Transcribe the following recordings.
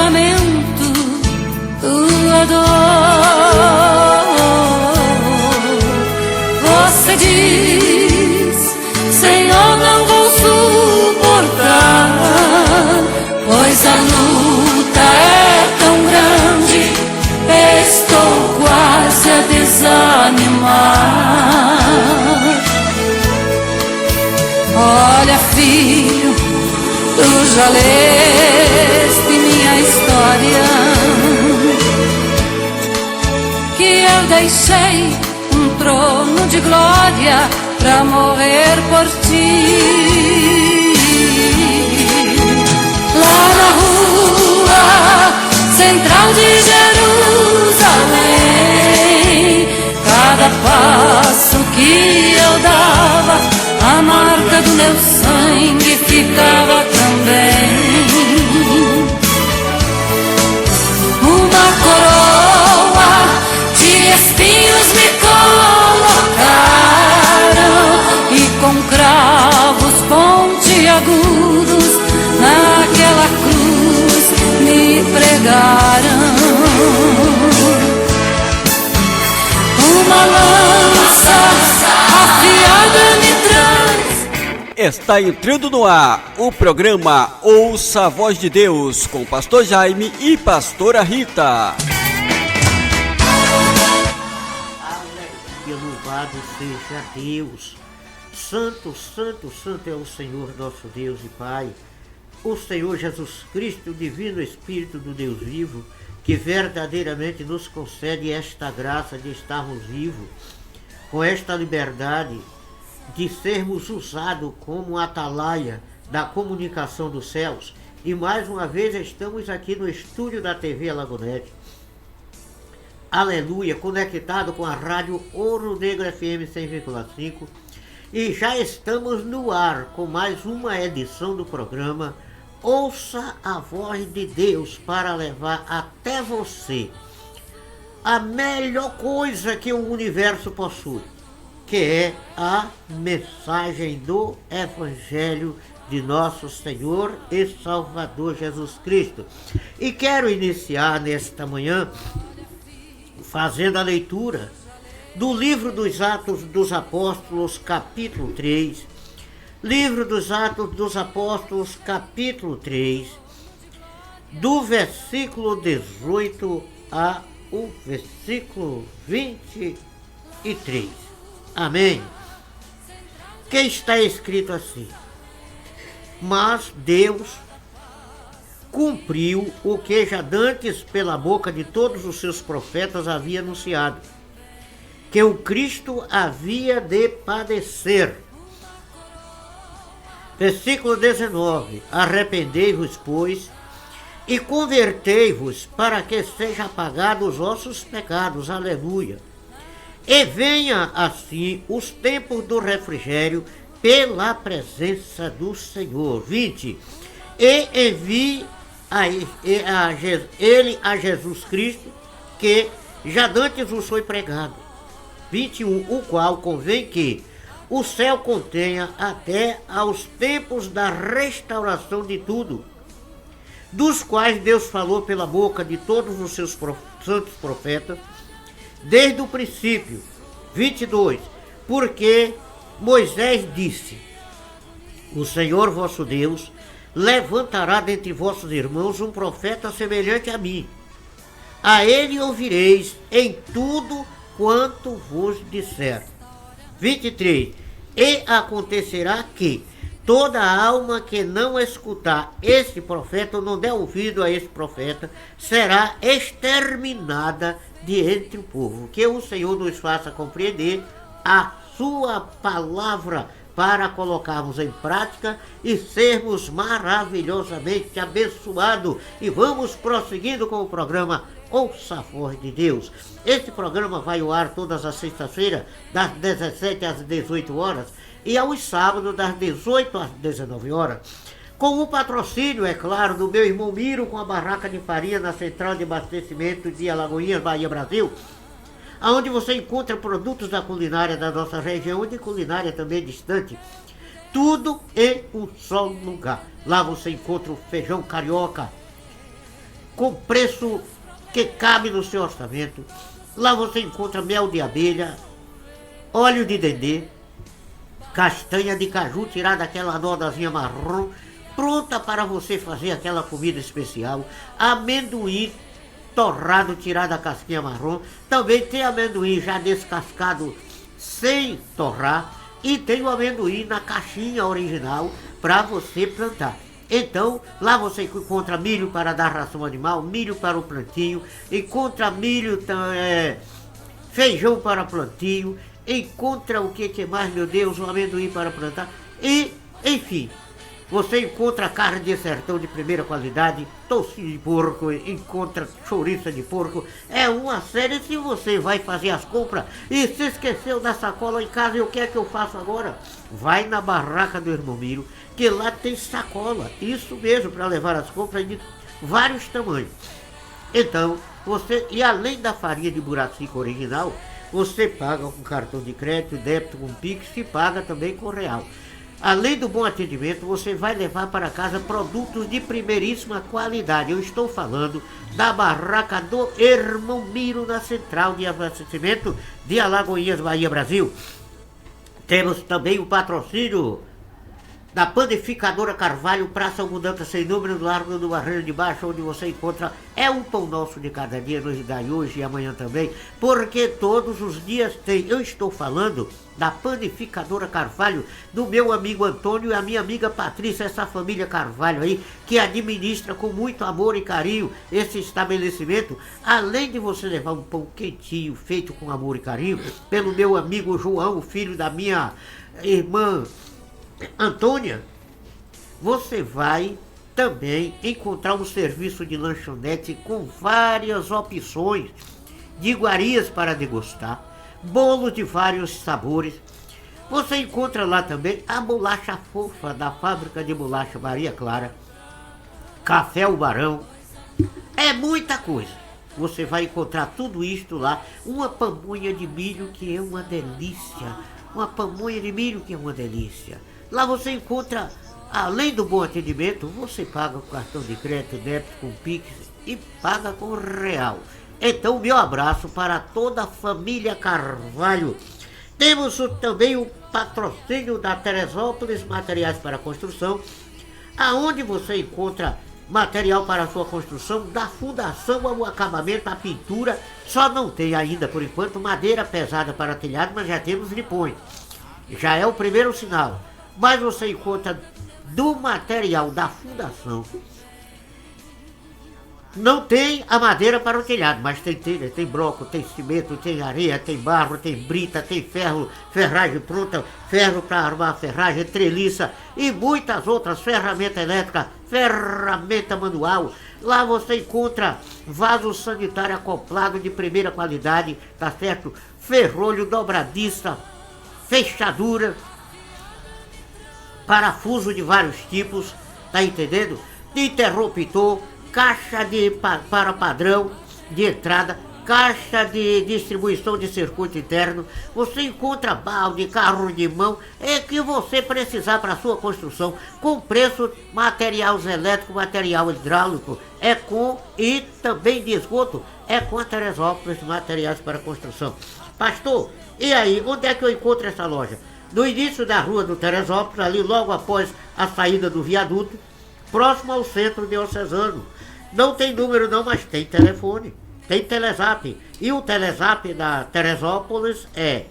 lamento tua dor. Você diz: Senhor, não vou suportar, pois a luta é tão grande, estou quase a desanimar. Olha, filho, tu já leste minha história, que eu deixei um trono de glória pra morrer por ti. Lá na rua central de Jerusalém, cada passo que eu dava, a marca do meu sangue ficava também. Uma coroa de espinhos me colocaram e com cravos pontiagudos naquela cruz me pregaram. Uma lança afiada me traz. Está entrando no ar o programa Ouça a Voz de Deus com Pastor Jaime e Pastora Rita. Aleluia, louvado seja Deus. Santo, santo, santo é o Senhor nosso Deus e Pai, o Senhor Jesus Cristo, o divino Espírito do Deus vivo, que verdadeiramente nos concede esta graça de estarmos vivos, com esta liberdade de sermos usados como atalaia da comunicação dos céus. E mais uma vez estamos aqui no estúdio da TV Alagonete. Aleluia, conectado com a rádio Ouro Negro FM 100,5. E já estamos no ar com mais uma edição do programa Ouça a Voz de Deus, para levar até você a melhor coisa que o universo possui, que é a mensagem do Evangelho de nosso Senhor e Salvador Jesus Cristo. E quero iniciar nesta manhã fazendo a leitura do livro dos Atos dos Apóstolos, capítulo 3. Livro dos Atos dos Apóstolos, capítulo 3, do versículo 18 a o versículo 23. Amém? Que está escrito assim: mas Deus cumpriu o que já dantes pela boca de todos os seus profetas havia anunciado, que o Cristo havia de padecer. Versículo 19: arrependei-vos, pois, e convertei-vos, para que sejam apagados os vossos pecados. Aleluia. E venha assim os tempos do refrigério pela presença do Senhor. 20. E envie ele a Jesus Cristo, que já dantes vos foi pregado. 21. O qual convém que o céu contenha até aos tempos da restauração de tudo, dos quais Deus falou pela boca de todos os seus santos profetas, desde o princípio. 22. Porque Moisés disse: o Senhor vosso Deus levantará dentre vossos irmãos um profeta semelhante a mim. A ele ouvireis em tudo quanto vos disser. 23. E acontecerá que toda alma que não escutar esse profeta, ou não der ouvido a esse profeta, será exterminada de entre o povo. Que o Senhor nos faça compreender a sua palavra, para colocarmos em prática e sermos maravilhosamente abençoados. E vamos prosseguindo com o programa Ouça a Voz de Deus. Esse programa vai ao ar todas as sextas-feiras, das 17 às 18 horas, e aos sábados, das 18 às 19 horas. Com o patrocínio, é claro, do meu irmão Miro, com a barraca de farinha na Central de Abastecimento de Alagoinhas, Bahia, Brasil, onde você encontra produtos da culinária da nossa região e de culinária também distante. Tudo em um só lugar. Lá você encontra o feijão carioca, com preço que cabe no seu orçamento. Lá você encontra mel de abelha, óleo de dendê, castanha de caju tirada daquela nodazinha marrom, pronta para você fazer aquela comida especial, amendoim torrado tirado da casquinha marrom, também tem amendoim já descascado sem torrar e tem o amendoim na caixinha original para você plantar. Então, lá você encontra milho para dar ração animal, milho para o plantio, encontra milho, feijão para plantio, encontra o que mais, meu Deus, o amendoim para plantar e, enfim, você encontra carne de sertão de primeira qualidade, tocinho de porco, encontra chouriça de porco, é uma série. Se você vai fazer as compras e se esqueceu da sacola em casa, e o que é que eu faço agora? Vai na barraca do Irmão Miro, que lá tem sacola, isso mesmo, para levar as compras de vários tamanhos. Então, você, e além da farinha de buracico original, você paga com cartão de crédito, débito com Pix e paga também com real. Além do bom atendimento, você vai levar para casa produtos de primeiríssima qualidade. Eu estou falando da barraca do Irmão Miro, na central de abastecimento de Alagoinhas, Bahia, Brasil. Temos também o patrocínio da Panificadora Carvalho, Praça Abundância Sem Número, do Largo do Barreiro de Baixo, onde você encontra o pão nosso de cada dia, nos dá hoje e amanhã também, porque todos os dias tem. Eu estou falando da Panificadora Carvalho, do meu amigo Antônio e a minha amiga Patrícia, essa família Carvalho aí, que administra com muito amor e carinho esse estabelecimento. Além de você levar um pão quentinho, feito com amor e carinho, pelo meu amigo João, o filho da minha irmã Antônia, você vai também encontrar um serviço de lanchonete com várias opções de iguarias para degustar, bolo de vários sabores. Você encontra lá também a bolacha fofa da fábrica de bolacha Maria Clara, café o Barão, é muita coisa. Você vai encontrar tudo isto lá, uma pamonha de milho que é uma delícia, uma pamonha de milho que é uma delícia. Lá você encontra, além do bom atendimento, você paga com cartão de crédito, débito, com Pix e paga com real. Então, meu abraço para toda a família Carvalho. Temos também o patrocínio da Teresópolis Materiais para Construção, aonde você encontra material para a sua construção, da fundação ao acabamento, a pintura. Só não tem ainda, por enquanto, madeira pesada para telhado, mas já temos lipões. Já é o primeiro sinal. Mas você encontra do material da fundação. Não tem a madeira para o telhado, mas tem telha, tem bloco, tem cimento, tem areia, tem barro, tem brita, tem ferro, ferragem pronta, ferro para armar ferragem, treliça e muitas outras, ferramenta elétrica, ferramenta manual. Lá você encontra vaso sanitário acoplado de primeira qualidade, tá certo? Ferrolho, dobradiça, fechadura, parafuso de vários tipos, tá entendendo? Interruptor, caixa para padrão de entrada, caixa de distribuição de circuito interno. Você encontra balde, carro de mão, é que você precisar para sua construção, com preço, materiais elétricos, material hidráulico, e também de esgoto, com a Teresópolis Materiais para Construção. Pastor, e aí, onde é que eu encontro essa loja? No início da rua do Teresópolis, ali logo após a saída do viaduto, próximo ao centro diocesano. Não tem número não, mas tem telefone, tem telezap. E o telezap da Teresópolis é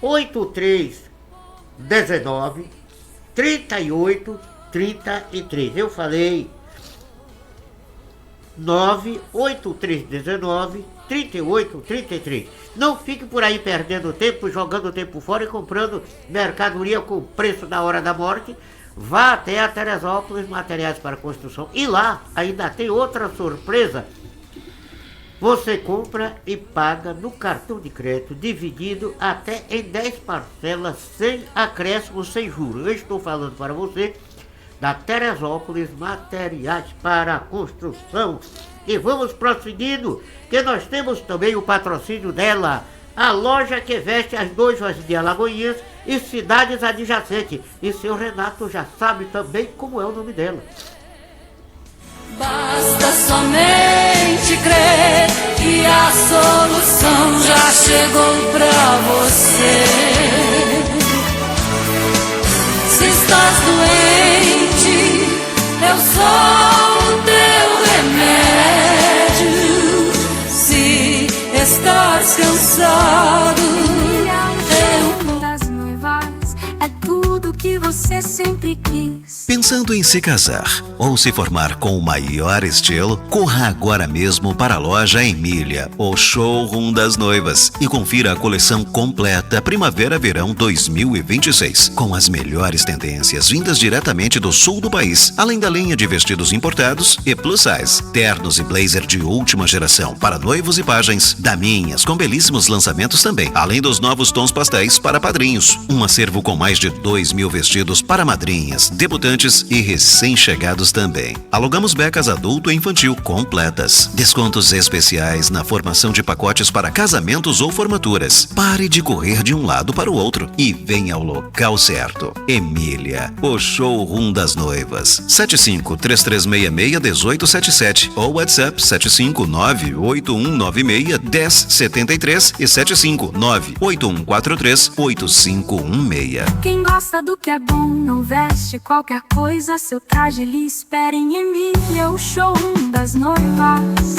759-8319-3833. Eu falei 98319-3833. Não fique por aí perdendo tempo, jogando tempo fora e comprando mercadoria com preço da hora da morte. Vá até a Teresópolis Materiais para Construção. E lá ainda tem outra surpresa. Você compra e paga no cartão de crédito, dividido até em 10 parcelas, sem acréscimo, sem juros. Eu estou falando para você da Teresópolis Materiais para Construção. E vamos prosseguindo, que nós temos também o patrocínio dela, a loja que veste as noivas de Alagoinhas e cidades adjacentes. E seu Renato já sabe também como é o nome dela. Basta somente crer que a solução já chegou pra você. Se estás doente, eu sou o teu remédio. Se estás cansado, eu das noivas é tudo que você sempre quis. Pensando em se casar ou se formar com o maior estilo, corra agora mesmo para a loja Emília, o showroom das noivas, e confira a coleção completa Primavera-Verão 2026, com as melhores tendências vindas diretamente do sul do país, além da linha de vestidos importados e plus size, ternos e blazer de última geração para noivos e pajens, daminhas com belíssimos lançamentos também, além dos novos tons pastéis para padrinhos, um acervo com mais de 2.000 vestidos para madrinhas, debutantes e recém-chegados também. Alugamos becas adulto e infantil completas. Descontos especiais na formação de pacotes para casamentos ou formaturas. Pare de correr de um lado para o outro e venha ao local certo. Emília, o showroom das noivas. 75-3366-1877 ou WhatsApp 759-8196-1073 e 759-8143-8516. Quem gosta do que é bom não veste qualquer coisa, seu traje lhe espera em Emília, o showroom das noivas.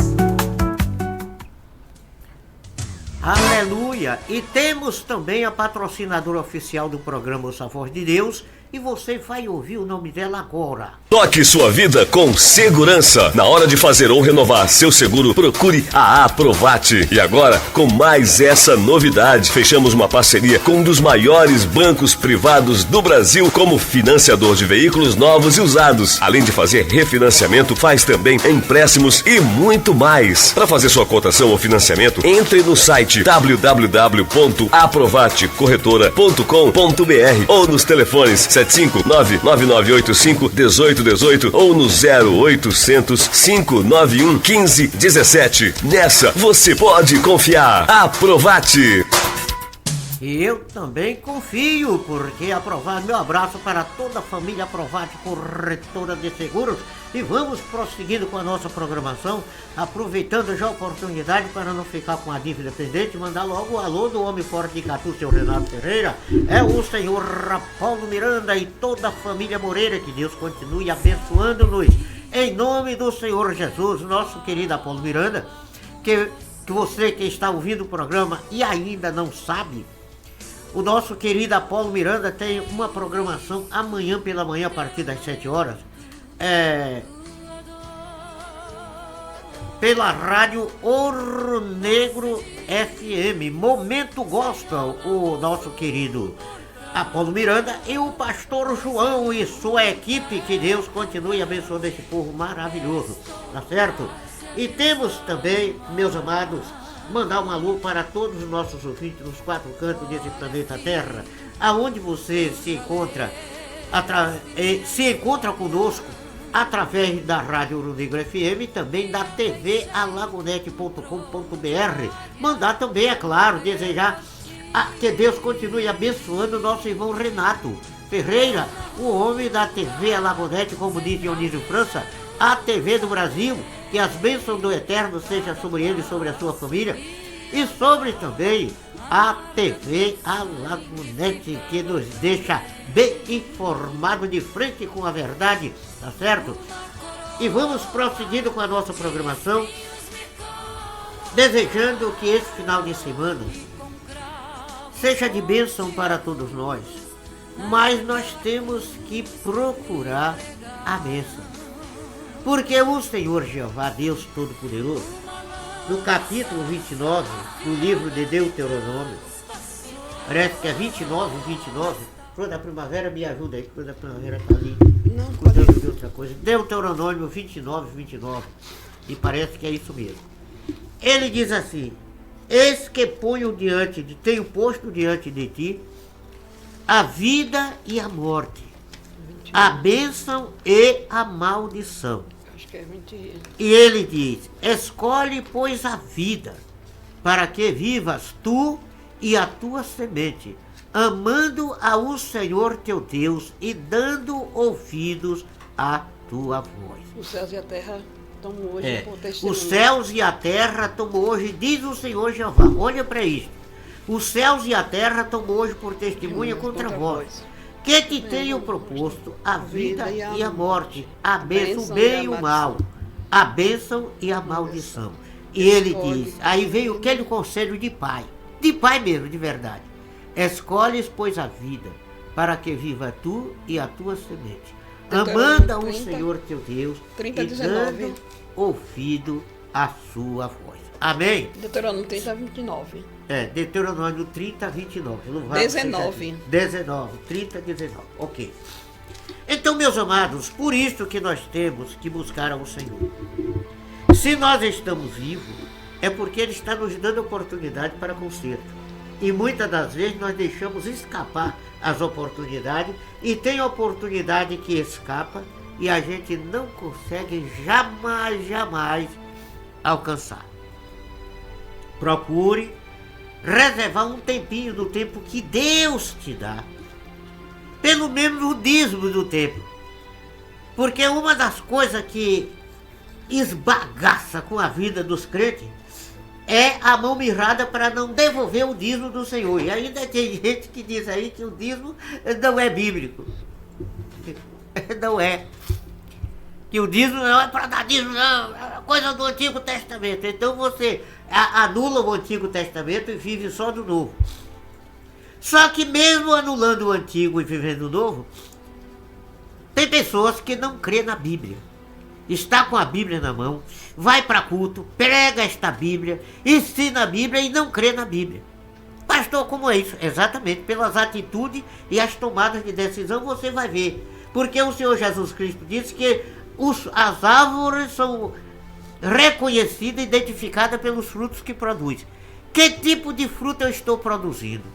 Aleluia! E temos também a patrocinadora oficial do programa O Sabor de Deus, e você vai ouvir o nome dela agora. Toque sua vida com segurança. Na hora de fazer ou renovar seu seguro, procure a Aprovate. E agora, com mais essa novidade, fechamos uma parceria com um dos maiores bancos privados do Brasil como financiador de veículos novos e usados. Além de fazer refinanciamento, faz também empréstimos e muito mais. Para fazer sua cotação ou financiamento, entre no site www.aprovatecorretora.com.br ou nos telefones 759-9985-1818 ou no 0800-591-1517. Nessa você pode confiar. Aprovate! E eu também confio, porque Aprovate, meu abraço para toda a família Aprovate, corretora de seguros. E vamos prosseguindo com a nossa programação, aproveitando já a oportunidade para não ficar com a dívida pendente, mandar logo o alô do homem forte de Catu, seu Renato Ferreira, é o senhor Apolo Miranda e toda a família Moreira, que Deus continue abençoando-nos, em nome do Senhor Jesus, nosso querido Apolo Miranda, que você que está ouvindo o programa e ainda não sabe, o nosso querido Apolo Miranda tem uma programação amanhã pela manhã, a partir das 7 horas, pela rádio Ouro Negro FM, Momento Gospel, o nosso querido Apolo Miranda e o pastor João e sua equipe, que Deus continue abençoando esse povo maravilhoso, tá certo? E temos também, meus amados, mandar um alô para todos os nossos ouvintes nos 4 cantos desse planeta Terra, aonde você se encontra conosco através da Rádio Ouro Negro FM e também da TV alagonet.com.br. Mandar também, é claro, desejar que Deus continue abençoando o nosso irmão Renato Ferreira, o homem da TV Alagonet, como diz Dionísio França, a TV do Brasil, que as bênçãos do Eterno sejam sobre ele e sobre a sua família, e sobre também a TV Alagonet, que nos deixa bem informado, de frente com a verdade, tá certo? E vamos prosseguindo com a nossa programação, desejando que esse final de semana seja de bênção para todos nós, mas nós temos que procurar a bênção, porque o Senhor Jeová, Deus Todo-Poderoso, no capítulo 29 do livro de Deuteronômio, parece que é 29, Flor da Primavera, me ajuda aí, Flor da Primavera está ali, cuidando de outra coisa, Deuteronômio 29, e parece que é isso mesmo. Ele diz assim: eis que tenho posto diante de ti a vida e a morte, a bênção e a maldição. E ele diz: escolhe, pois, a vida, para que vivas tu e a tua semente amando ao Senhor teu Deus e dando ouvidos à tua voz. Os céus e a terra tomam hoje por testemunho. Os céus e a terra tomam hoje, diz o Senhor Jeová. Olha para isto. Os céus e a terra tomam hoje por testemunha contra vós, que te tenho proposto a vida e a morte, a bênção, o bem e o mal, a bênção e a maldição. E ele diz, aí vem aquele conselho de pai mesmo, de verdade. Escolhes, pois, a vida, para que viva tu e a tua semente, amando ao Senhor teu Deus e dando ouvido à sua voz. Amém? Deuteronômio 30, 29. Deuteronômio 30, 29. 19. 19, 30, 19. Ok. Então, meus amados, por isso que nós temos que buscar ao Senhor. Se nós estamos vivos, é porque Ele está nos dando oportunidade para conserto. E muitas das vezes nós deixamos escapar as oportunidades, e tem oportunidade que escapa e a gente não consegue jamais alcançar. Procure reservar um tempinho do tempo que Deus te dá, pelo menos o dízimo do tempo, porque uma das coisas que esbagaça com a vida dos crentes é a mão mirrada para não devolver o dízimo do Senhor. E ainda tem gente que diz aí que o dízimo não é bíblico. Não é. Que o dízimo não é para dar dízimo, não. É coisa do Antigo Testamento. Então você anula o Antigo Testamento e vive só do Novo. Só que mesmo anulando o Antigo e vivendo o Novo, tem pessoas que não crêem na Bíblia. Está com a Bíblia na mão, vai para culto, prega esta Bíblia, ensina a Bíblia e não crê na Bíblia. Pastor, como é isso? Exatamente, pelas atitudes e as tomadas de decisão você vai ver. Porque o Senhor Jesus Cristo disse que as árvores são reconhecidas e identificadas pelos frutos que produz. Que tipo de fruto eu estou produzindo?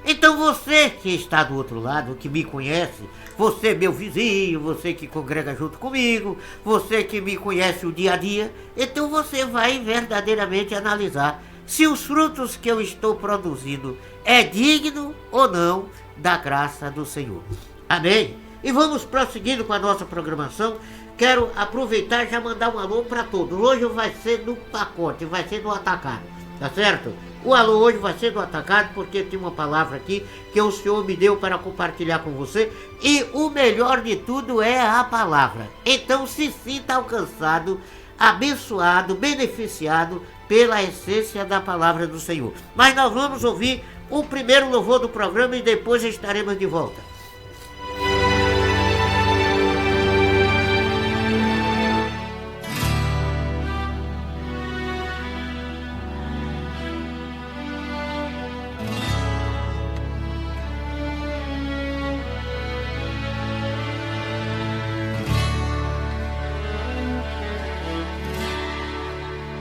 Então você que está do outro lado, que me conhece, você meu vizinho, você que congrega junto comigo, você que me conhece o dia a dia, então você vai verdadeiramente analisar se os frutos que eu estou produzindo é digno ou não da graça do Senhor. Amém? E vamos prosseguindo com a nossa programação. Quero aproveitar e já mandar um alô para todos. Hoje vai ser no pacote, vai ser no atacado, tá certo? O alô hoje vai ser do atacado, porque tem uma palavra aqui que o Senhor me deu para compartilhar com você. E o melhor de tudo é a palavra. Então se sinta alcançado, abençoado, beneficiado pela essência da palavra do Senhor. Mas nós vamos ouvir o primeiro louvor do programa e depois estaremos de volta.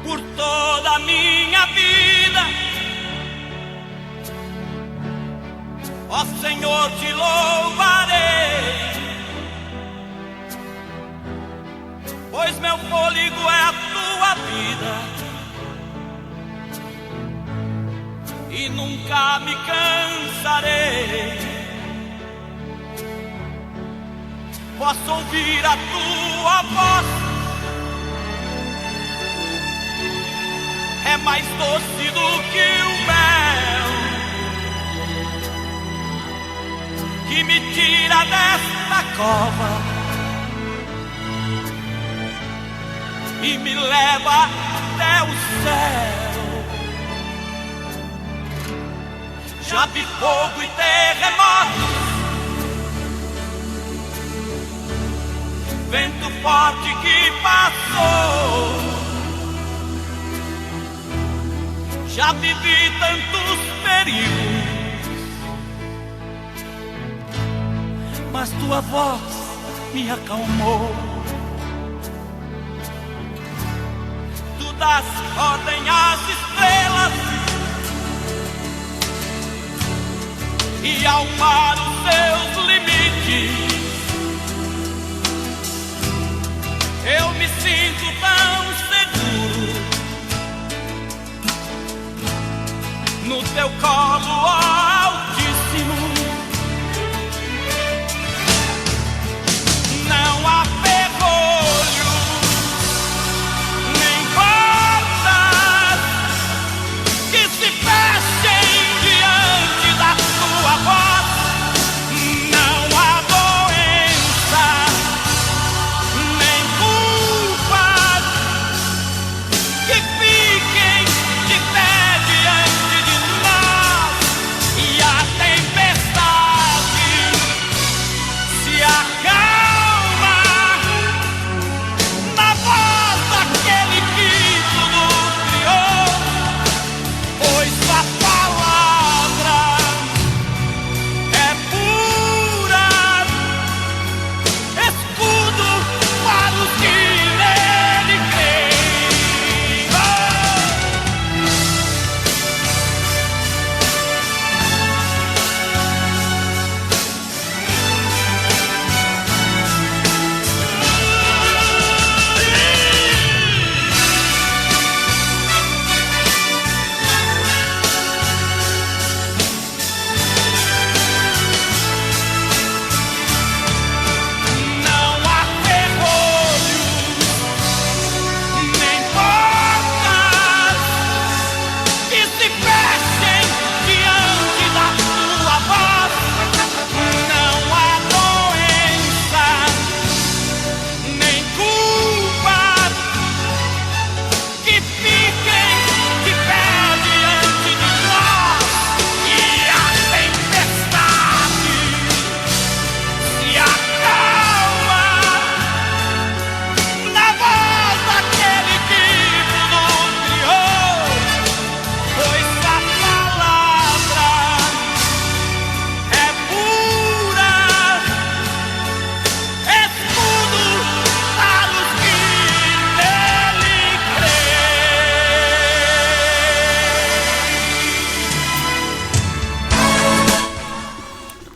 Por toda a minha vida, ó Senhor, te louvarei, pois meu fôlego é a tua vida e nunca me cansarei. Posso ouvir a tua voz, é mais doce do que o mel, que me tira desta cova e me leva até o céu. Já vi fogo e terremotos, vento forte que passou. Já vivi tantos perigos, mas tua voz me acalmou. Tu dás ordem às estrelas e ao mar os seus limites. Eu me sinto tão seguro no teu colo, ó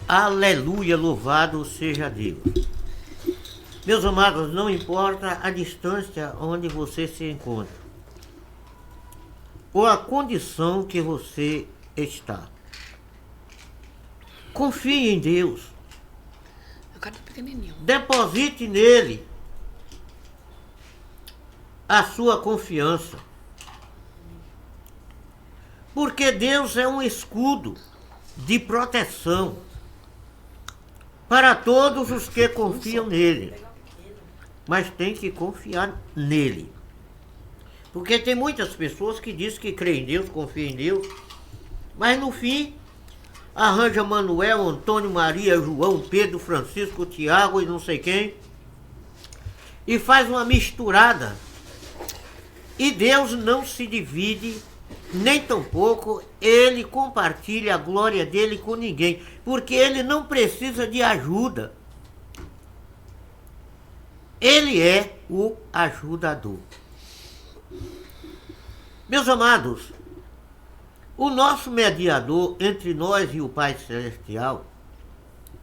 Aleluia, louvado seja Deus. Meus amados, não importa a distância onde você se encontra, ou a condição que você está. Confie em Deus. Eu quero pequenininho. Deposite nele a sua confiança. Porque Deus é um escudo de proteção para todos os que confiam nele. Mas tem que confiar nele. Porque tem muitas pessoas que dizem que creem em Deus, confiam em Deus, mas no fim arranja Manuel, Antônio, Maria, João, Pedro, Francisco, Tiago e não sei quem, e faz uma misturada. E Deus não se divide, nem tampouco ele compartilha a glória dele com ninguém, porque ele não precisa de ajuda. Ele é o ajudador. Meus amados, o nosso mediador entre nós e o Pai Celestial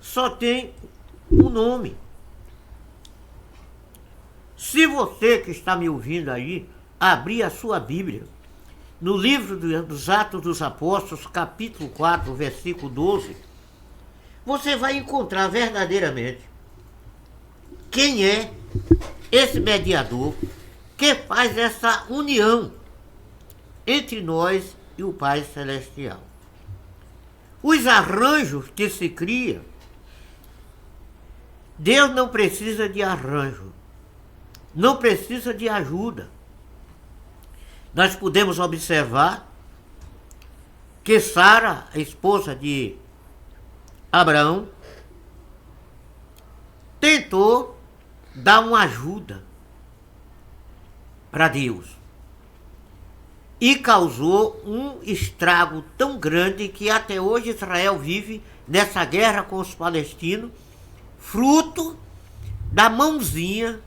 só tem um nome. Se você que está me ouvindo aí abrir a sua Bíblia no livro dos Atos dos Apóstolos, capítulo 4, versículo 12, você vai encontrar verdadeiramente quem é esse mediador que faz essa união entre nós e o Pai Celestial. Os arranjos que se cria, Deus não precisa de arranjo, não precisa de ajuda. Nós podemos observar que Sara, a esposa de Abraão, tentou dar uma ajuda para Deus e causou um estrago tão grande que até hoje Israel vive nessa guerra com os palestinos, fruto da mãozinha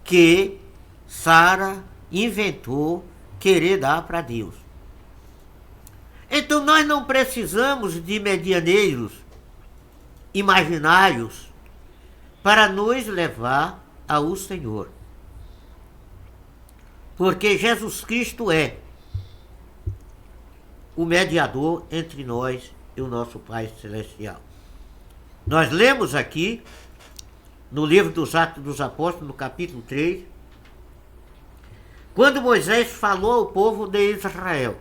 que Sara inventou querer dar para Deus. Então nós não precisamos de medianeiros imaginários para nos levar ao Senhor. Porque Jesus Cristo é o mediador entre nós e o nosso Pai Celestial. Nós lemos aqui, no livro dos Atos dos Apóstolos, no capítulo 3, quando Moisés falou ao povo de Israel,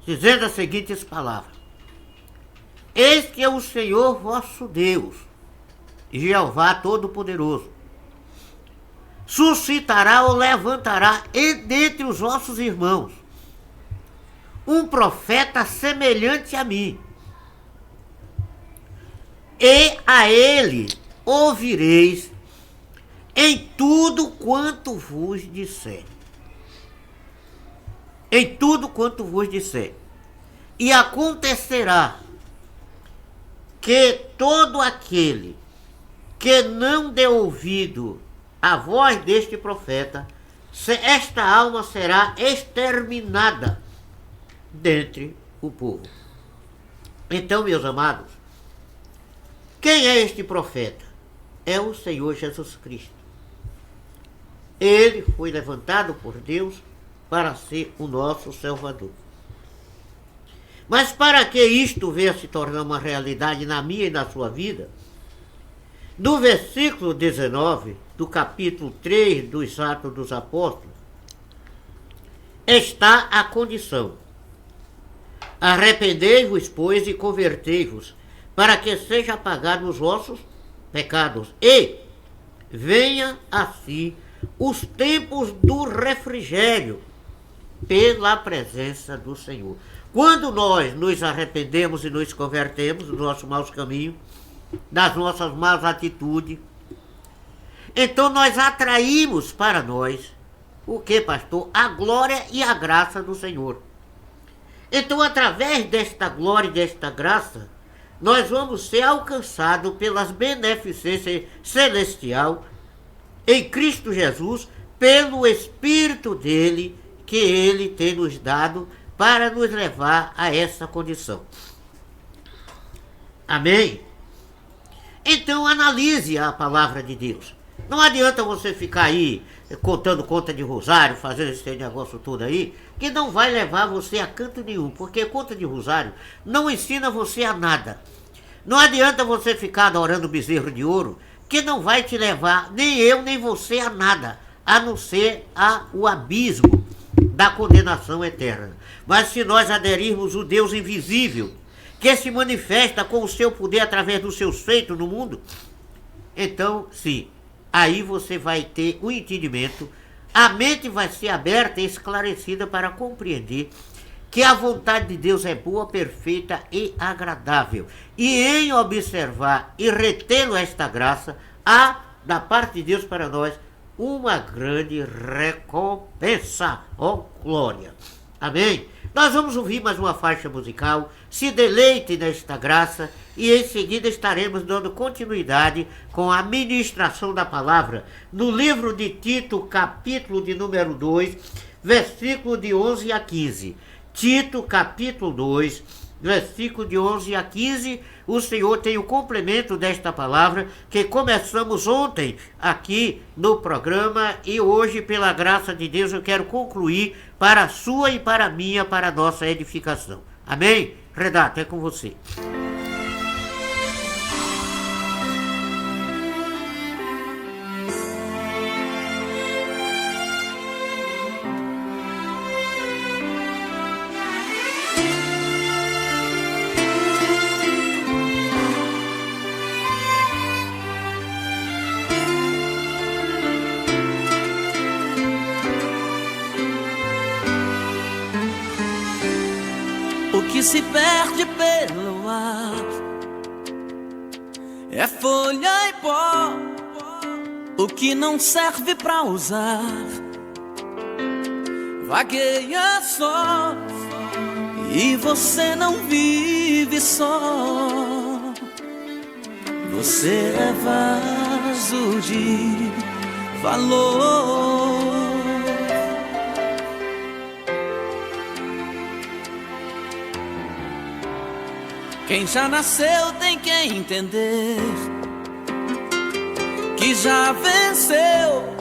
dizendo as seguintes palavras: Eis que é o Senhor vosso Deus, Jeová Todo-Poderoso, suscitará ou levantará dentre os vossos irmãos um profeta semelhante a mim, e a ele ouvireis em tudo quanto vos disser. Em tudo quanto vos disser. E acontecerá que todo aquele que não dê ouvido à voz deste profeta, esta alma será exterminada dentre o povo. Então, meus amados, quem é este profeta? É o Senhor Jesus Cristo. Ele foi levantado por Deus para ser o nosso Salvador. Mas para que isto venha se tornar uma realidade na minha e na sua vida, no versículo 19 do capítulo 3 dos Atos dos Apóstolos, está a condição: arrependei-vos, pois, e convertei-vos, para que seja apagados os vossos pecados, e venha assim os tempos do refrigério pela presença do Senhor. Quando nós nos arrependemos e nos convertemos dos nossos maus caminhos, das nossas más atitudes, então nós atraímos para nós o que, pastor? A glória e a graça do Senhor. Então, através desta glória e desta graça, nós vamos ser alcançados pelas beneficências celestial em Cristo Jesus, pelo Espírito dele, que ele tem nos dado para nos levar a essa condição. Amém? Então analise a palavra de Deus. Não adianta você ficar aí contando conta de rosário, fazendo esse negócio todo aí, que não vai levar você a canto nenhum, porque conta de rosário não ensina você a nada. Não adianta você ficar adorando bezerro de ouro, que não vai te levar, nem eu, nem você, a nada, a não ser o abismo da condenação eterna. Mas se nós aderirmos o Deus invisível, que se manifesta com o seu poder através dos seus feitos no mundo, então, sim, aí você vai ter o entendimento, a mente vai ser aberta e esclarecida para compreender que a vontade de Deus é boa, perfeita e agradável. E em observar e retê-lo esta graça, há da parte de Deus para nós uma grande recompensa. Oh, glória! Amém? Nós vamos ouvir mais uma faixa musical, se deleite nesta graça, e em seguida estaremos dando continuidade com a ministração da palavra no livro de Tito, capítulo de número 2, versículo de 11 a 15. Tito, capítulo 2, versículo de 11 a 15, o Senhor tem o complemento desta palavra que começamos ontem aqui no programa, e hoje, pela graça de Deus, eu quero concluir para a sua e para a minha, para a nossa edificação. Amém? Renato, é com você. O que se perde pelo ar é folha e pó, o que não serve pra usar vagueia só, e você não vive só. Você é vaso de valor. Quem já nasceu tem que entender que já venceu,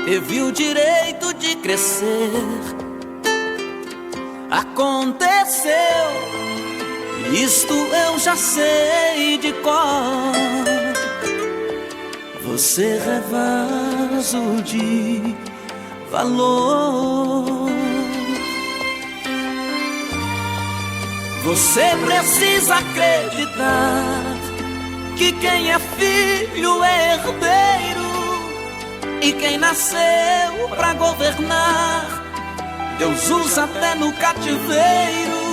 teve o direito de crescer. Aconteceu, isto eu já sei de cor. Você é vaso de valor. Você precisa acreditar que quem é filho é herdeiro, e quem nasceu pra governar, Deus usa até no cativeiro.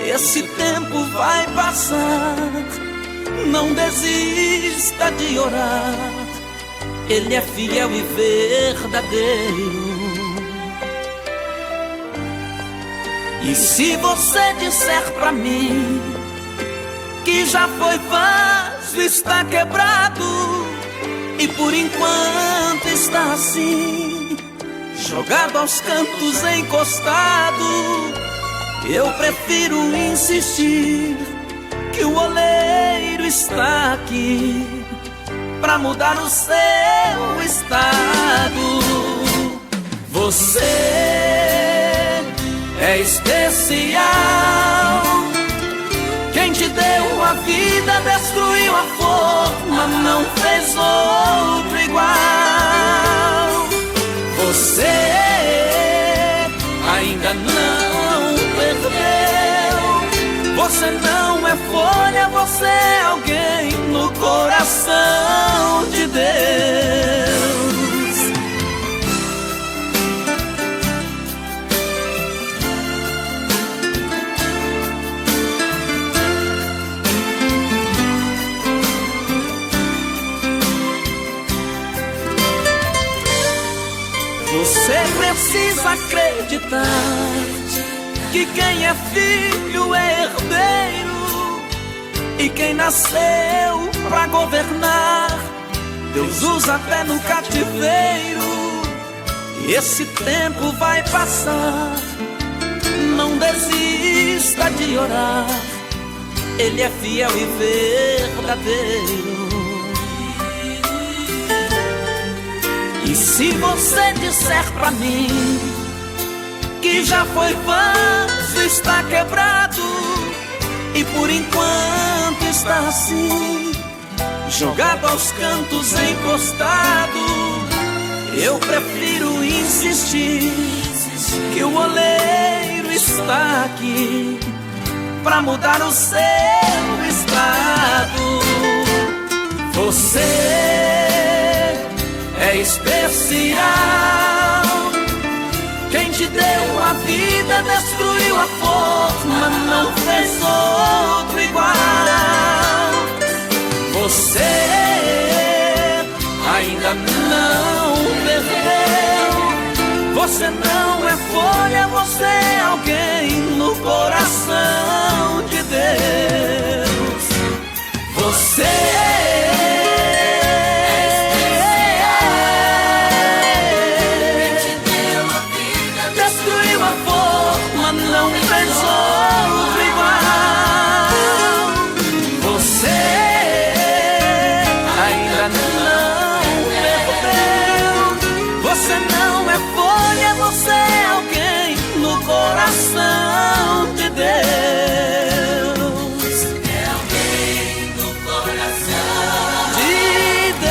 Esse tempo vai passar, não desista de orar, Ele é fiel e verdadeiro. E se você disser pra mim que já foi vaso, está quebrado, e por enquanto está assim, jogado aos cantos, encostado, eu prefiro insistir que o oleiro está aqui pra mudar o seu estado. Você é especial. Quem te deu a vida destruiu a forma, não fez outro igual. Você ainda não perdeu. Você não é folha, você é alguém no coração de Deus. Você precisa acreditar que quem é filho é herdeiro, e quem nasceu pra governar, Deus usa até no cativeiro. Esse tempo vai passar, não desista de orar, Ele é fiel e verdadeiro. E se você disser pra mim que já foi vaso, está quebrado, e por enquanto está assim, jogado aos cantos, encostado, eu prefiro insistir que o oleiro está aqui pra mudar o seu estado. Você é especial. Quem te deu a vida destruiu a forma, não fez outro igual. Você ainda não perdeu. Você não é folha, você é alguém no coração de Deus. Você destruiu a forma, não fez outro igual. Você ainda não perdeu. Você não é folha, você é alguém no coração de Deus. É alguém no coração de Deus.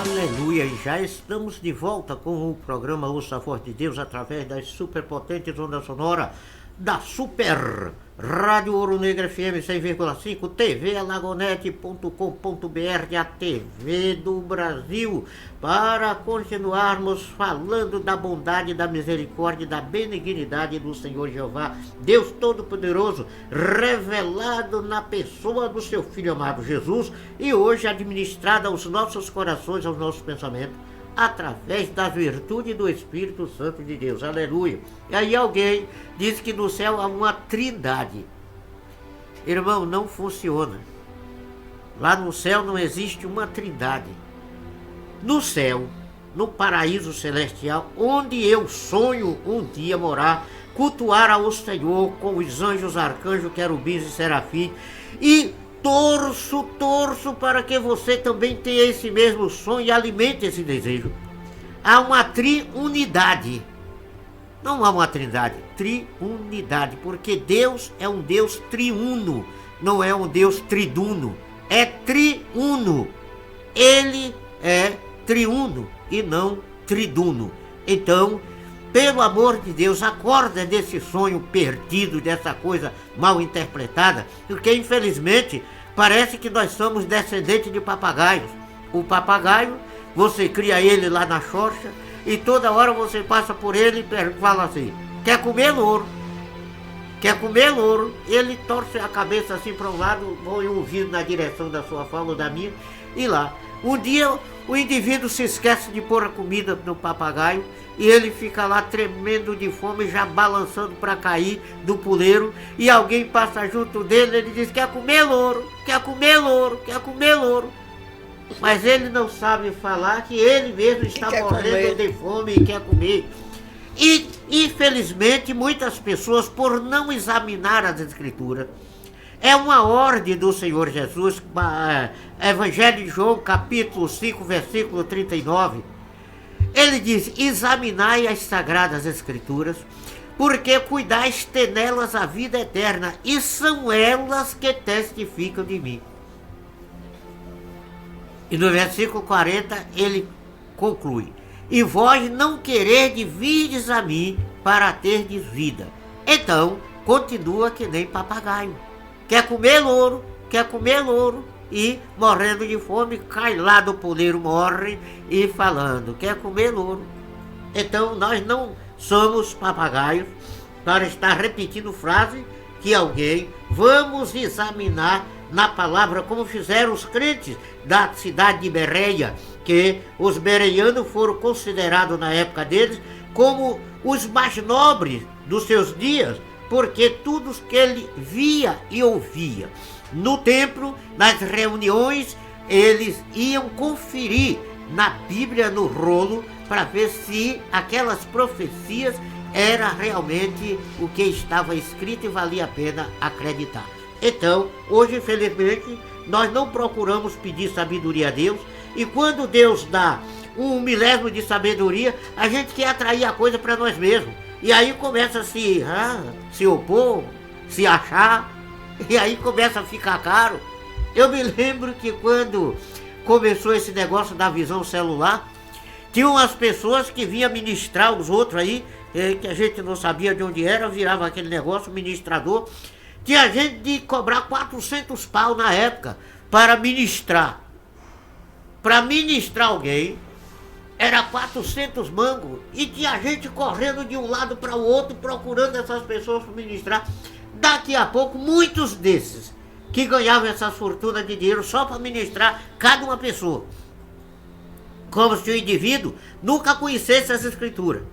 Aleluia, e já estamos de volta com o programa Ouça a Voz de Deus através das superpotentes ondas sonoras da Super Rádio Ouro Negro FM 100,5, tvalagonete.com.br, a TV do Brasil, para continuarmos falando da bondade, da misericórdia e da benignidade do Senhor Jeová, Deus Todo-Poderoso, revelado na pessoa do seu Filho amado Jesus, e hoje administrada aos nossos corações, aos nossos pensamentos, através da virtude do Espírito Santo de Deus. Aleluia. E aí alguém diz que no céu há uma trindade. Irmão, não funciona. Lá no céu não existe uma trindade. No céu, no paraíso celestial, onde eu sonho um dia morar, cultuar ao Senhor com os anjos, arcanjos, querubins e serafins, e torço para que você também tenha esse mesmo sonho e alimente esse desejo. Há uma triunidade. Não há uma trindade, triunidade, porque Deus é um Deus triuno, não é um Deus triduno, é triuno. Ele é triuno e não triduno. Então, pelo amor de Deus, acorda desse sonho perdido, dessa coisa mal interpretada, porque infelizmente parece que nós somos descendentes de papagaios. O papagaio, você cria ele lá na xoxa e toda hora você passa por ele e fala assim: quer comer louro? Quer comer louro? Ele torce a cabeça assim para um lado, põe o ouvido na direção da sua fala ou da minha, e lá. Um dia o indivíduo se esquece de pôr a comida no papagaio e ele fica lá tremendo de fome, já balançando para cair do puleiro, e alguém passa junto dele, ele diz: quer comer louro? Quer comer louro? Quer comer louro? Mas ele não sabe falar que ele mesmo está morrendo de fome e quer comer. E infelizmente muitas pessoas, por não examinar as Escrituras, é uma ordem do Senhor Jesus, Evangelho de João, capítulo 5, versículo 39. Ele diz: examinai as sagradas Escrituras, porque cuidais ter nelas a vida eterna, e são elas que testificam de mim. E no versículo 40 ele conclui: e vós não queredes virdes a mim para terdes vida. Então continua que nem papagaio. Quer comer louro, e morrendo de fome, cai lá do puleiro, morre, e falando: quer comer louro. Então nós não somos papagaios para estar repetindo frase que alguém, vamos examinar na palavra, como fizeram os crentes da cidade de Bereia, que os bereianos foram considerados na época deles como os mais nobres dos seus dias, porque tudo que ele via e ouvia no templo, nas reuniões, eles iam conferir na Bíblia, no rolo, para ver se aquelas profecias era realmente o que estava escrito e valia a pena acreditar. Então, hoje, infelizmente, nós não procuramos pedir sabedoria a Deus, e quando Deus dá um milésimo de sabedoria, a gente quer atrair a coisa para nós mesmos. E aí começa a se opor, se achar, e aí começa a ficar caro. Eu me lembro que quando começou esse negócio da visão celular, tinha umas pessoas que vinham ministrar os outros aí, que a gente não sabia de onde era, virava aquele negócio, ministrador. Tinha gente de cobrar 400 pau na época para ministrar. Para ministrar alguém, era 400 mangos, e tinha gente correndo de um lado para o outro, procurando essas pessoas para ministrar. Daqui a pouco, muitos desses que ganhavam essas fortunas de dinheiro só para ministrar cada uma pessoa, como se o indivíduo nunca conhecesse essa escritura.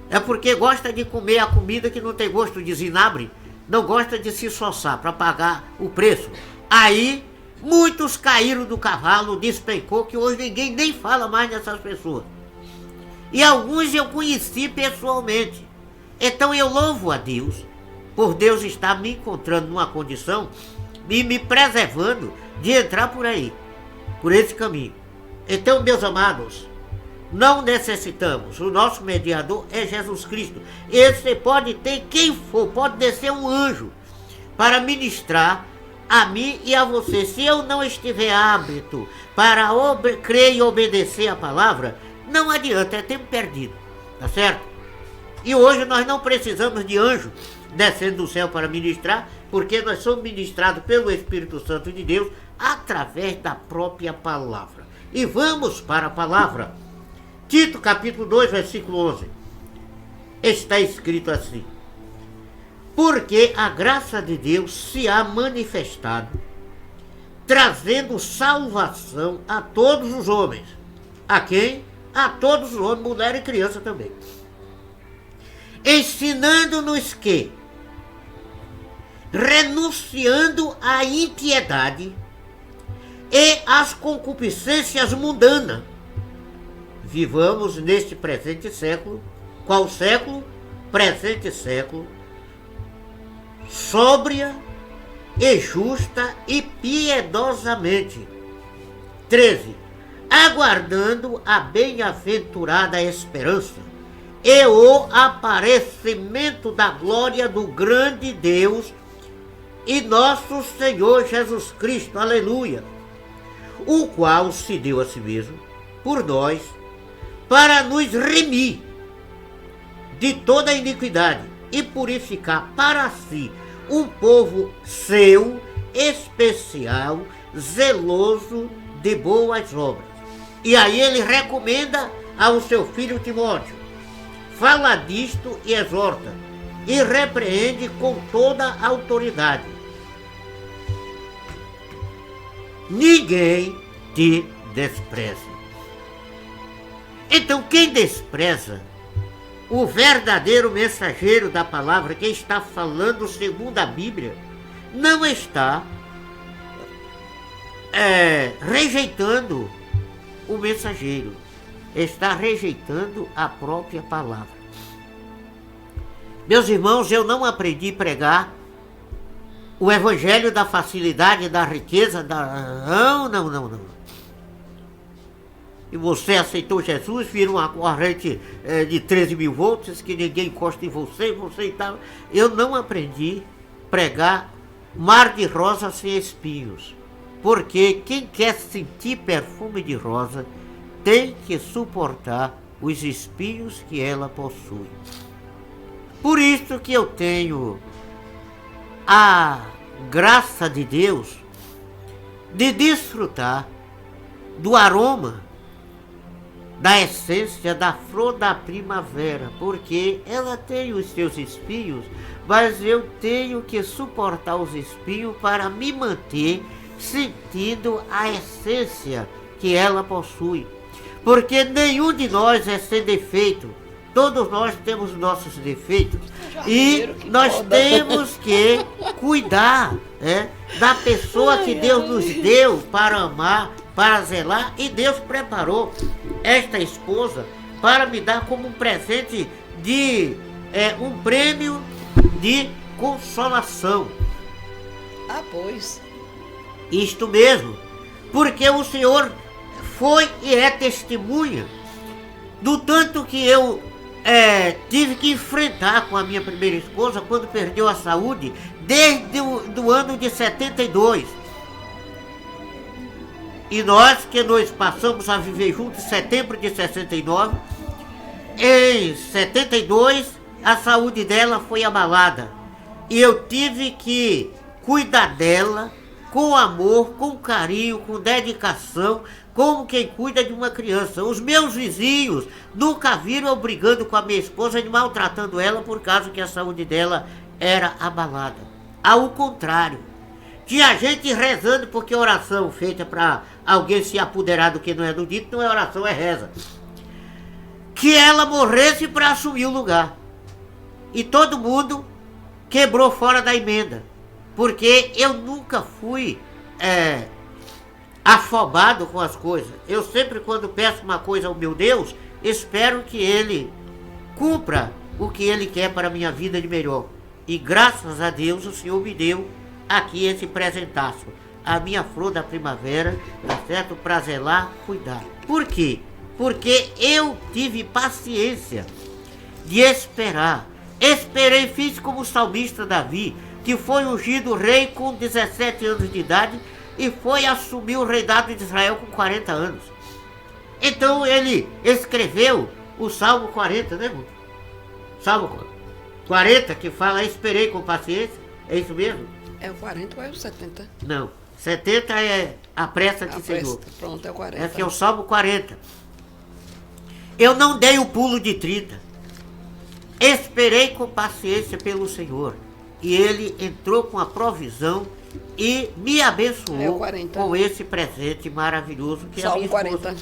É porque gosta de comer a comida que não tem gosto de zinabre, não gosta de se soçar para pagar o preço. Aí muitos caíram do cavalo, despencou, que hoje ninguém nem fala mais dessas pessoas. E alguns eu conheci pessoalmente. Então eu louvo a Deus por Deus estar me encontrando numa condição e me preservando de entrar por aí, por esse caminho. Então, meus amados, não necessitamos. O nosso mediador é Jesus Cristo. Esse pode ter quem for, pode descer um anjo para ministrar a mim e a você. Se eu não estiver hábito para crer e obedecer a palavra, não adianta, é tempo perdido, tá certo? E hoje nós não precisamos de anjo descendo do céu para ministrar, porque nós somos ministrados pelo Espírito Santo de Deus através da própria palavra. E vamos para a palavra. Tito capítulo 2, versículo 11. Está escrito assim: porque a graça de Deus se há manifestado, trazendo salvação a todos os homens. A quem? A todos os homens, mulher e criança também. Ensinando-nos que, renunciando à impiedade e às concupiscências mundanas, vivamos neste presente século. Qual século? Presente século. Sóbria e justa e piedosamente. 13. Aguardando a bem-aventurada esperança e o aparecimento da glória do grande Deus e nosso Senhor Jesus Cristo, aleluia, o qual se deu a si mesmo por nós, para nos remir de toda a iniquidade e purificar para si um povo seu, especial, zeloso de boas obras. E aí ele recomenda ao seu filho Timóteo: fala disto e exorta, e repreende com toda a autoridade. Ninguém te despreza. Então quem despreza o verdadeiro mensageiro da palavra, quem está falando segundo a Bíblia, não está rejeitando o mensageiro, está rejeitando a própria palavra. Meus irmãos, eu não aprendi a pregar o evangelho da facilidade, da riqueza, não. E você aceitou Jesus, vira uma corrente de 13 mil volts, que ninguém encosta em você e tal. Eu não aprendi a pregar mar de rosa sem espinhos, porque quem quer sentir perfume de rosa tem que suportar os espinhos que ela possui. Por isso que eu tenho a graça de Deus de desfrutar do aroma, da essência da flor da primavera, porque ela tem os seus espinhos, mas eu tenho que suportar os espinhos para me manter sentindo a essência que ela possui. Porque nenhum de nós é sem defeito, todos nós temos nossos defeitos, e nós temos que cuidar da pessoa que Deus nos deu para amar para zelar, e Deus preparou esta esposa para me dar como um presente de um prêmio de consolação. Ah, pois. Isto mesmo, porque o Senhor foi e é testemunha do tanto que eu tive que enfrentar com a minha primeira esposa quando perdeu a saúde, desde o ano de 72. E nós passamos a viver juntos em setembro de 69. Em 72, a saúde dela foi abalada. E eu tive que cuidar dela com amor, com carinho, com dedicação, como quem cuida de uma criança. Os meus vizinhos nunca viram eu brigando com a minha esposa e maltratando ela por causa que a saúde dela era abalada. Ao contrário, tinha gente rezando, porque oração feita para alguém se apoderar do que não é do dito, não é oração, é reza. Que ela morresse para assumir o lugar. E todo mundo quebrou fora da emenda, porque eu nunca fui afobado com as coisas. Eu sempre, quando peço uma coisa ao meu Deus, espero que Ele cumpra o que Ele quer para a minha vida de melhor. E graças a Deus o Senhor me deu aqui esse presentaço, a minha flor da primavera, tá certo? Para zelar, cuidar. Por quê? Porque eu tive paciência de esperar. Esperei, fiz como o salmista Davi, que foi ungido rei com 17 anos de idade e foi assumir o reinado de Israel com 40 anos. Então ele escreveu o Salmo 40, né, irmão? Salmo 40, que fala: esperei com paciência. É isso mesmo? É o 40 ou é o 70? Não, 70 é a pressa de Senhor. Pronto, é o 40. Esse é o Salmo 40. Eu não dei o pulo de 30. Esperei com paciência pelo Senhor. E Ele entrou com a provisão e me abençoou com esse presente maravilhoso que é a minha esposa. 40.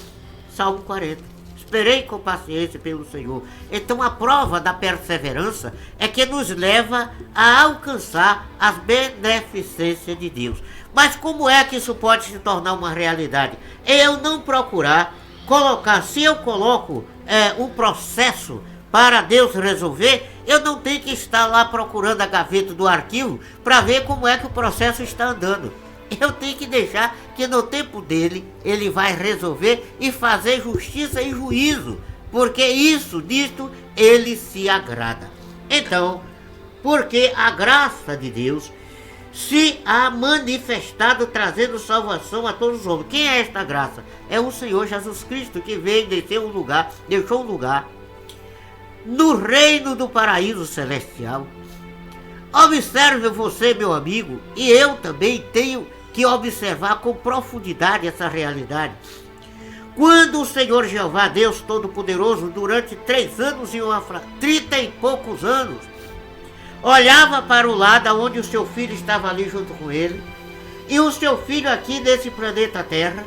Salmo 40. Esperei com paciência pelo Senhor. Então a prova da perseverança é que nos leva a alcançar as beneficências de Deus. Mas como é que isso pode se tornar uma realidade? Eu não procurar colocar, se eu coloco um processo para Deus resolver, eu não tenho que estar lá procurando a gaveta do arquivo para ver como é que o processo está andando. Eu tenho que deixar que no tempo dele, ele vai resolver e fazer justiça e juízo, porque disto ele se agrada. Então, porque a graça de Deus se há manifestado trazendo salvação a todos os homens. Quem é esta graça? É o Senhor Jesus Cristo, que veio, deixou um lugar no reino do paraíso celestial. Observe você, meu amigo, e eu também tenho que observar com profundidade essa realidade. Quando o Senhor Jeová, Deus Todo-Poderoso, durante 3 anos e 30 e poucos anos, olhava para o lado onde o seu filho estava ali junto com ele, e o seu filho aqui nesse planeta Terra,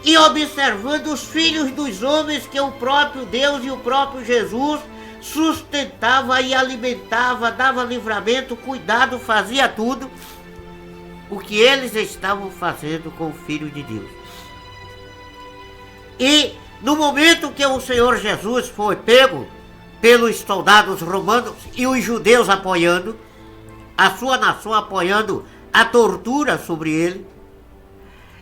e observando os filhos dos homens que o próprio Deus e o próprio Jesus sustentava e alimentava, dava livramento, cuidado, fazia tudo o que eles estavam fazendo com o Filho de Deus. E no momento que o Senhor Jesus foi pego pelos soldados romanos e os judeus apoiando, a sua nação apoiando a tortura sobre ele,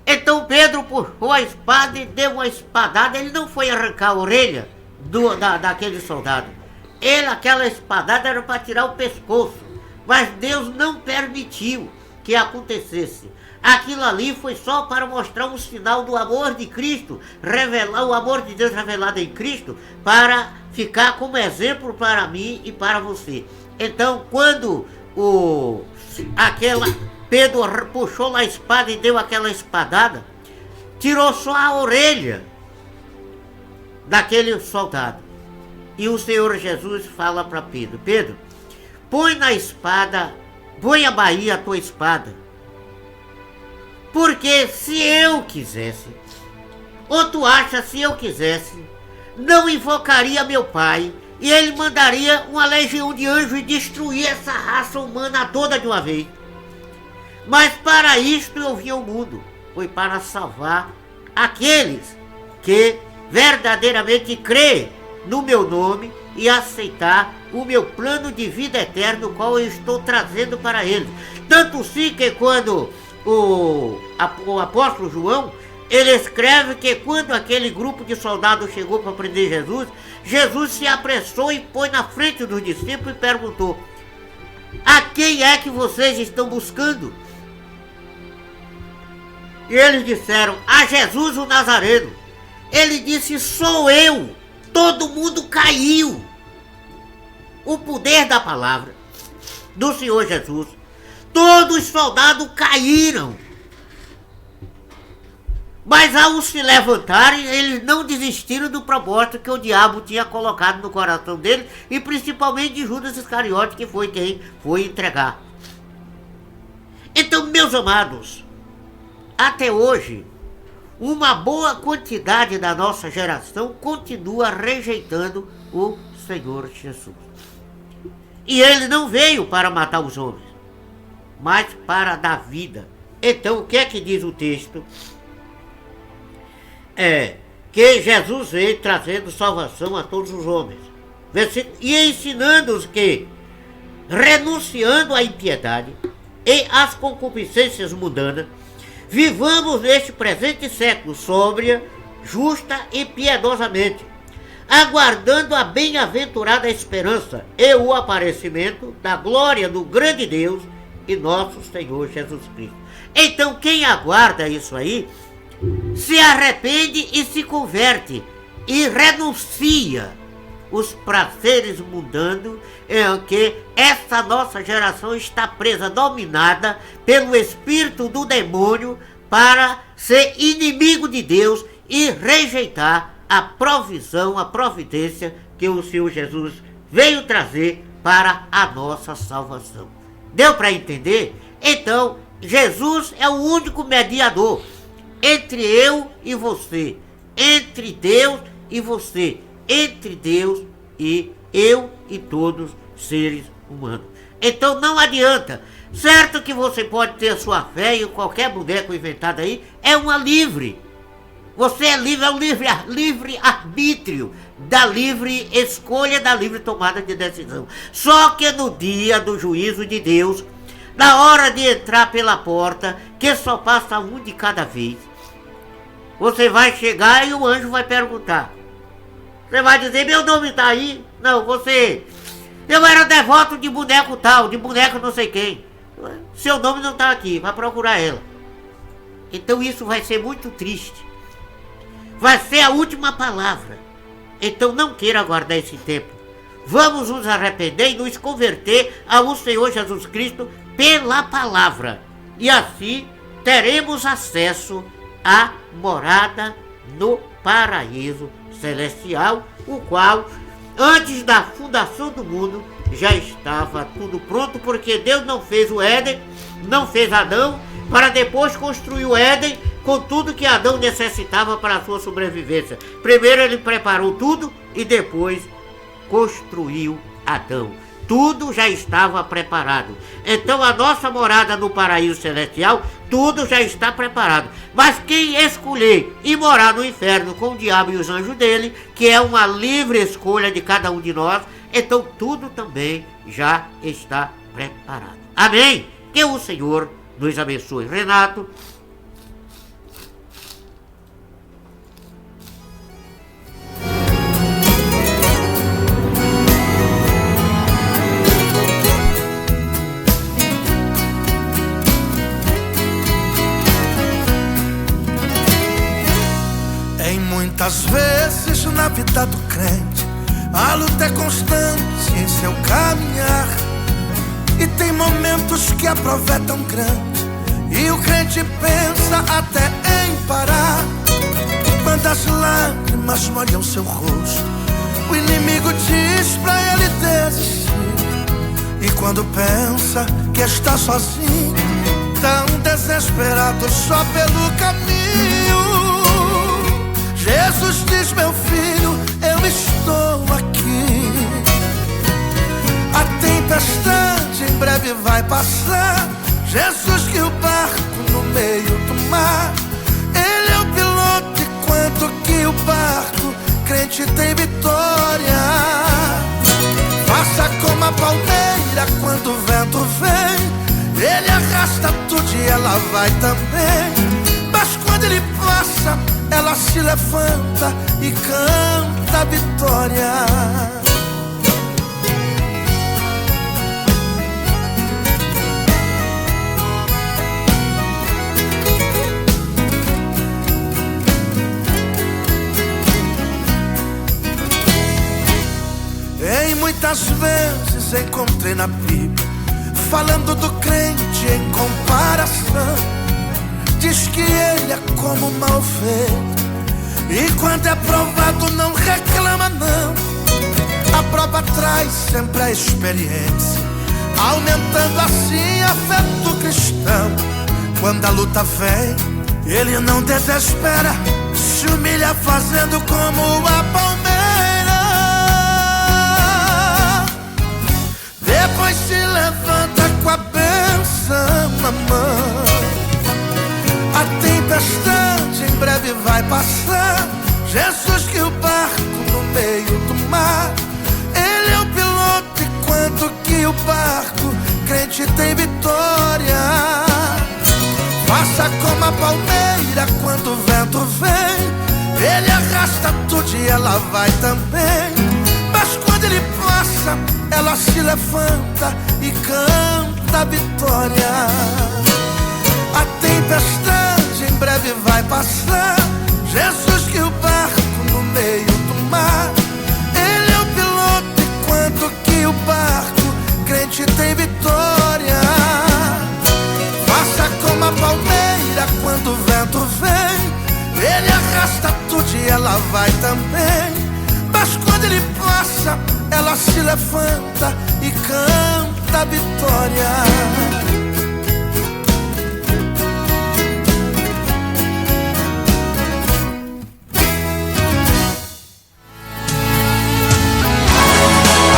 então Pedro puxou a espada e deu uma espadada. Ele não foi arrancar a orelha daquele soldado. Aquela espadada era para tirar o pescoço, mas Deus não permitiu que acontecesse. Aquilo ali foi só para mostrar um sinal do amor de Cristo, revelar o amor de Deus revelado em Cristo, para ficar como exemplo para mim e para você. Então, quando Pedro puxou a espada e deu aquela espadada, tirou só a orelha daquele soldado. E o Senhor Jesus fala para Pedro: Pedro, põe na espada, põe a baía a tua espada. Porque se eu quisesse, ou tu acha, se eu quisesse, não invocaria meu pai, e ele mandaria uma legião de anjos e destruir essa raça humana toda de uma vez. Mas para isto eu vim ao mundo, foi para salvar aqueles que verdadeiramente crê no meu nome e aceitar o meu plano de vida eterno, o qual eu estou trazendo para eles. Tanto sim que quando o apóstolo João, ele escreve que quando aquele grupo de soldados chegou para prender Jesus, Jesus se apressou e pôs na frente dos discípulos e perguntou: a quem é que vocês estão buscando? E eles disseram: a Jesus o Nazareno. Ele disse: sou eu. Todo mundo caiu. O poder da palavra do Senhor Jesus. Todos os soldados caíram. Mas ao se levantarem, eles não desistiram do propósito que o diabo tinha colocado no coração deles, e principalmente de Judas Iscariote, que foi quem foi entregar. Então, meus amados, até hoje, uma boa quantidade da nossa geração continua rejeitando o Senhor Jesus. E ele não veio para matar os homens, mas para dar vida. Então, o que é que diz o texto? É que Jesus veio trazendo salvação a todos os homens. E ensinando-os que, renunciando à impiedade e às concupiscências mundanas, vivamos neste presente século sóbria, justa e piedosamente, aguardando a bem-aventurada esperança e o aparecimento da glória do grande Deus e nosso Senhor Jesus Cristo. Então, quem aguarda isso aí, se arrepende e se converte e renuncia os prazeres mundanos em que essa nossa geração está presa, dominada pelo espírito do demônio, para ser inimigo de Deus e rejeitar a provisão, a providência que o Senhor Jesus veio trazer para a nossa salvação. Deu para entender? Então, Jesus é o único mediador entre eu e você, entre Deus e você, entre Deus e eu e todos os seres humanos. Então não adianta. Certo que você pode ter a sua fé e qualquer boneco inventado aí é uma livre. Você é livre, é um livre arbítrio, da livre escolha, da livre tomada de decisão. Só que no dia do juízo de Deus, na hora de entrar pela porta, que só passa um de cada vez, você vai chegar e o anjo vai perguntar. Você vai dizer: meu nome está aí? Não, você... eu era devoto de boneco tal, de boneco não sei quem. Seu nome não está aqui, vai procurar ela. Então isso vai ser muito triste. Vai ser a última palavra. Então não queira aguardar esse tempo. Vamos nos arrepender e nos converter ao Senhor Jesus Cristo pela palavra. E assim teremos acesso à morada no paraíso celestial, o qual, antes da fundação do mundo, já estava tudo pronto, porque Deus não fez o Éden, não fez Adão, para depois construir o Éden com tudo que Adão necessitava para a sua sobrevivência. Primeiro ele preparou tudo e depois construiu Adão. Tudo já estava preparado. Então a nossa morada no paraíso celestial, tudo já está preparado. Mas quem escolher e morar no inferno com o diabo e os anjos dele, que é uma livre escolha de cada um de nós, então tudo também já está preparado. Amém? Que o Senhor nos abençoe. Renato. Muitas vezes na vida do crente, a luta é constante em seu caminhar, e tem momentos que a prova é tão grande e o crente pensa até em parar. Quando as lágrimas molham seu rosto, o inimigo diz pra ele desistir, e quando pensa que está sozinho, tão desesperado só pelo caminho, Jesus diz: meu filho, eu estou aqui. A tempestade em breve vai passar. Jesus guia o barco no meio do mar. Ele é o piloto crente tem vitória. Faça como a palmeira quando o vento vem, ele arrasta tudo e ela vai também. Mas quando ele passa, ela se levanta e canta a vitória. Muitas vezes encontrei na Bíblia falando do crente em comparação. Diz que ele é como uma ovelha, e quando é provado não reclama não. A prova traz sempre a experiência, aumentando assim a fé do cristão. Quando a luta vem, ele não desespera, se humilha fazendo como a palmeira. Depois se levanta com a bênção na mão. A tempestade em breve vai passar. Jesus que o barco no meio do mar, ele é o piloto enquanto que o barco crente tem vitória. Faça como a palmeira quando o vento vem, ele arrasta tudo e ela vai também. Mas quando ele passa, ela se levanta e canta a vitória. A tempestade em breve vai passar. Jesus que o barco no meio do mar, ele é o piloto enquanto que o barco crente tem vitória. Faça como a palmeira quando o vento vem, ele arrasta tudo e ela vai também. Mas quando ele passa, ela se levanta e canta a vitória.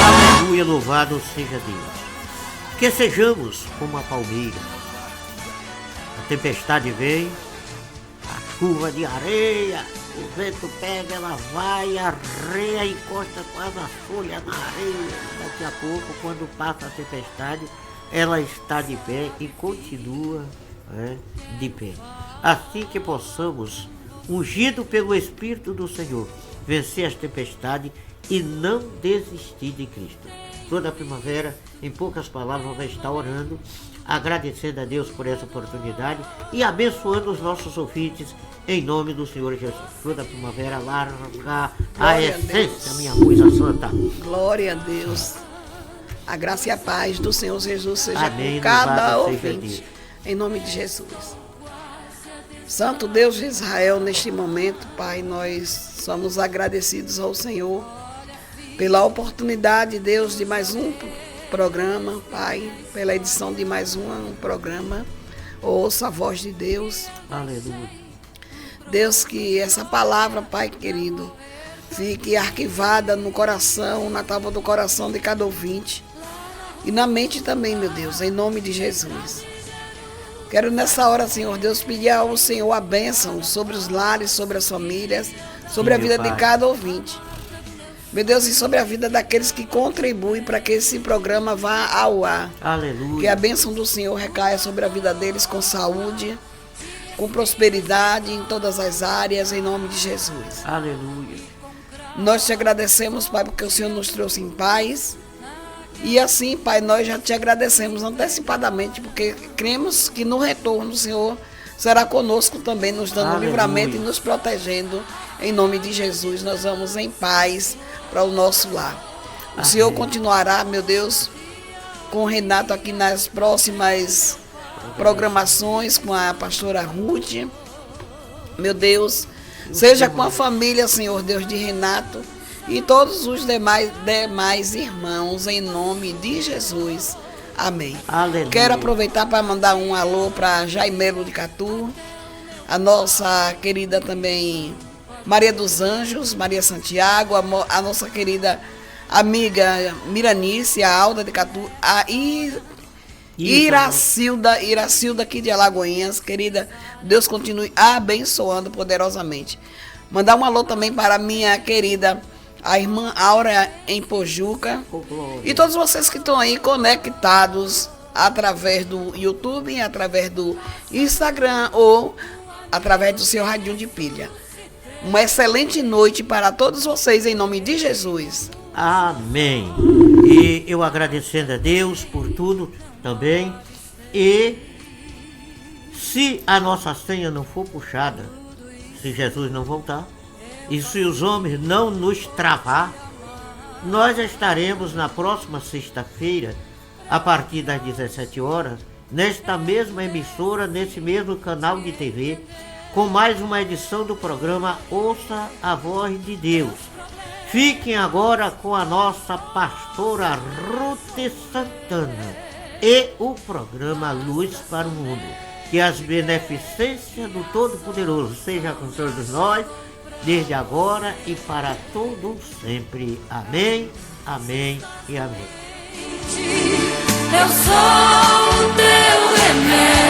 Aleluia, louvado seja Deus. Que sejamos como a palmeira. A tempestade vem, a chuva de areia, o vento pega, ela vai, arreia, encosta quase as folhas na areia. Daqui a pouco, quando passa a tempestade, ela está de pé e continua de pé. Assim que possamos, ungido pelo Espírito do Senhor, vencer as tempestades e não desistir de Cristo. Toda a primavera, em poucas palavras, vai estar orando, agradecendo a Deus por essa oportunidade e abençoando os nossos ouvintes em nome do Senhor Jesus. Toda a primavera larga a essência, minha coisa santa. Glória a Deus. A graça e a paz do Senhor Jesus seja Amém, com cada louvado seja ouvinte. Deus. Em nome de Jesus. Santo Deus de Israel, neste momento, Pai, nós somos agradecidos ao Senhor pela oportunidade, Deus, de mais um programa, Pai, pela edição de mais um programa. Ouça a voz de Deus. Aleluia. Deus, que essa palavra, Pai querido, fique arquivada no coração, na tábua do coração de cada ouvinte e na mente também, meu Deus, em nome de Jesus. Quero nessa hora, Senhor Deus, pedir ao Senhor a bênção sobre os lares, sobre as famílias, sobre a vida de cada ouvinte. Meu Deus, e sobre a vida daqueles que contribuem para que esse programa vá ao ar. Aleluia. Que a bênção do Senhor recaia sobre a vida deles com saúde, com prosperidade em todas as áreas, em nome de Jesus. Aleluia. Nós te agradecemos, Pai, porque o Senhor nos trouxe em paz. E assim, Pai, nós já te agradecemos antecipadamente, porque cremos que no retorno o Senhor será conosco também, nos dando Aleluia. livramento e nos protegendo. Em nome de Jesus, nós vamos em paz para o nosso lar. O Amém. Senhor continuará, meu Deus, com o Renato aqui nas próximas programações, com a pastora Ruth. Meu Deus, seja com a família, Senhor Deus, de Renato e todos os demais irmãos, em nome de Jesus. Amém. Aleluia. Quero aproveitar para mandar um alô para Jaimelo de Catu, a nossa querida também Maria dos Anjos, Maria Santiago, a nossa querida amiga Miranice, a Alda de Catu, a Iracilda aqui de Alagoinhas. Querida, Deus continue abençoando poderosamente. Mandar um alô também para a minha querida, a irmã Aura em Pojuca. E todos vocês que estão aí conectados através do YouTube, através do Instagram ou através do seu radinho de pilha. Uma excelente noite para todos vocês, em nome de Jesus. Amém. E eu agradecendo a Deus por tudo também. E se a nossa senha não for puxada, se Jesus não voltar, e se os homens não nos travar, nós estaremos na próxima sexta-feira, a partir das 17 horas, nesta mesma emissora, nesse mesmo canal de TV, com mais uma edição do programa Ouça a Voz de Deus. Fiquem agora com a nossa pastora Ruth Santana e o programa Luz para o Mundo. Que as beneficências do Todo-Poderoso sejam com todos nós, desde agora e para todo sempre. Amém, amém e amém. Eu sou o teu remédio.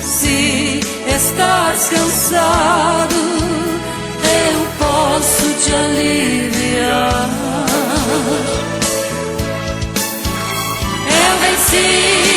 Se estás cansado, eu posso te aliviar. Eu venci